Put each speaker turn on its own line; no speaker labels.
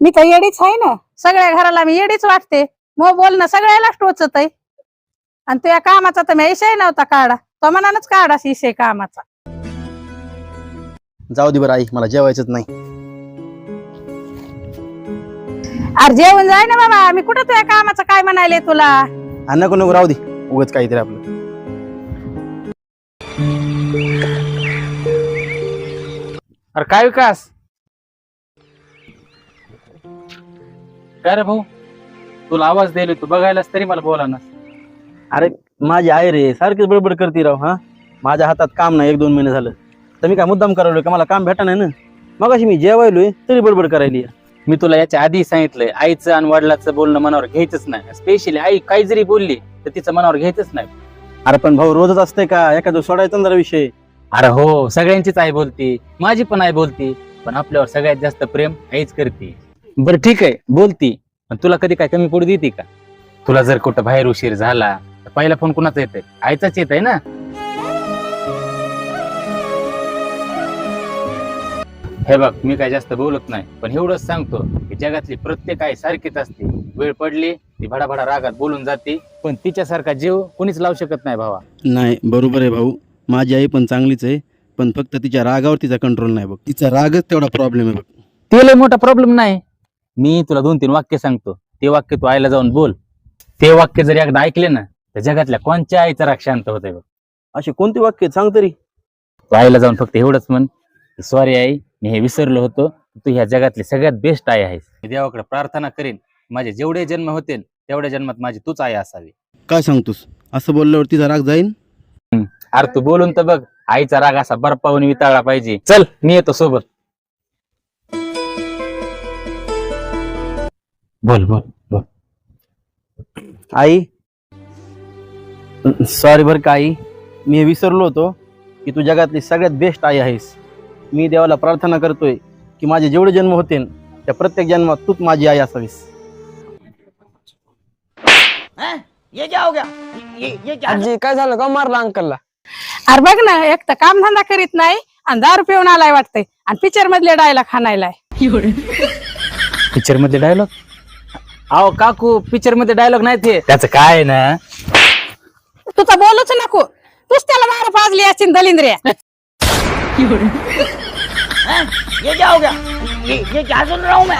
मी तर येडीच आहे ना, सगळ्या घराला मी येडीच वाटते. मग बोलणं सगळ्यालाच टोचत आहे. आणि तुझ्या कामाचा तर मी विषय नव्हता काढा, तो मनानच काढा विषय कामाचा.
जाऊ दे बरं आई, मला जेवायचंच नाही.
अरे जेवण जाय ना बाबा, मी कुठं तुझ्या कामाचं काय म्हणायले तुला.
हा नको नको राहू दे, उगाच काहीतरी आपलं.
अरे काय विकास, काय रे भाऊ, तुला आवाज द्यायला तू बघायलास तरी मला बोला ना.
अरे माझी आई रे सारखीच बडबड करते राव. हा माझ्या हातात काम नाही 1-2 महिने झालं, तर मी काय मुद्दाम करायलोय का? मला काम भेटा नाही ना. मग अशी मी जेवायलोय तरी बडबड करायली.
मी तुला याच्या आधी सांगितलंय, आईचं आणि वडिलाचं बोलणं मनावर घ्यायचंच नाही. स्पेशली आई काही जरी बोलली तर तिचं मनावर घ्यायचंच नाही.
अरे पण भाऊ रोजच असतंय का? एखादं सोडायचा जरा विषय.
अरे हो, सगळ्यांचीच आई बोलती, माझी पण आई बोलती, पण आपल्यावर सगळ्यात जास्त प्रेम आईच करते. बरं ठीक आहे बोलती, पण तुला कधी काय कमी पडू देते का? तुला जर कुठं बाहेर उशीर झाला तर पहिला फोन कुणाचा येतोय? आईचाच येत आहे ना. हे बघ, मी काय जास्त बोलत नाही, पण एवढंच सांगतो की जगातली प्रत्येक आई सारखीच असते. वेळ पडली ती भडाभडा रागात बोलून जाते, पण तिच्यासारखा जीव कोणीच लावू शकत नाही भावा.
नाही बरोबर आहे भाऊ, माझी आई पण चांगलीच आहे, पण फक्त तिच्या रागावर तिचा कंट्रोल नाही बघ. तिचा रागच तेवढा प्रॉब्लेम आहे बघ.
ते लय मोठा प्रॉब्लेम नाही. मी तुला 2-3 वाक्य सांगतो, ते वाक्य तू आईला जाऊन बोल. ते वाक्य जर एकदा ऐकले ना तर जगातल्या कोणत्या आईचा राग शांत होतोय बघ.
अशी कोणती वाक्य सांग तरी.
तू आईला जाऊन फक्त एवढंच म्हण, सॉरी आई, मी हे विसरलो होतो, तू ह्या जगातली सगळ्यात बेस्ट आई आहेस. मी देवाकडे प्रार्थना करेन माझे जेवढे जन्म होतील तेवढ्या जन्मात माझी तूच आई असावी.
काय सांगतोस? असं बोलल्यावर तिचा राग जाईन?
अरे तू बोलून तर बघ, आईचा राग असा बर्फावून वितळला पाहिजे. चल मी येतो सोबत. बोल बोल बोल.
आई सॉरी बरं का आई, मी हे विसरलो होतो की तू जगातली सगळ्यात बेस्ट आई आहेस. मी देवाला प्रार्थना करतोय की माझे जेवढे जन्म होतील त्या प्रत्येक जन्मात तूच माझी आई असावीस.
आजी काय झालं का? मारला अंकलला?
अरे बघ ना, एक तर काम धंदा करीत नाही आणि दारू पिऊन आलाय वाटतंय, आणि पिक्चर मधले डायलॉग खाणायलाय.
पिक्चर मध्ये डायलॉग? अहो काकू, पिक्चर मध्ये डायलॉग नाही ते. त्याचं काय ना,
तुझं बोलूच नको, तूच त्याला दारू पाजली असतील दलिंद्रिया.
ये क्या हो गया? ये क्या सुन रहा हूँ मैं?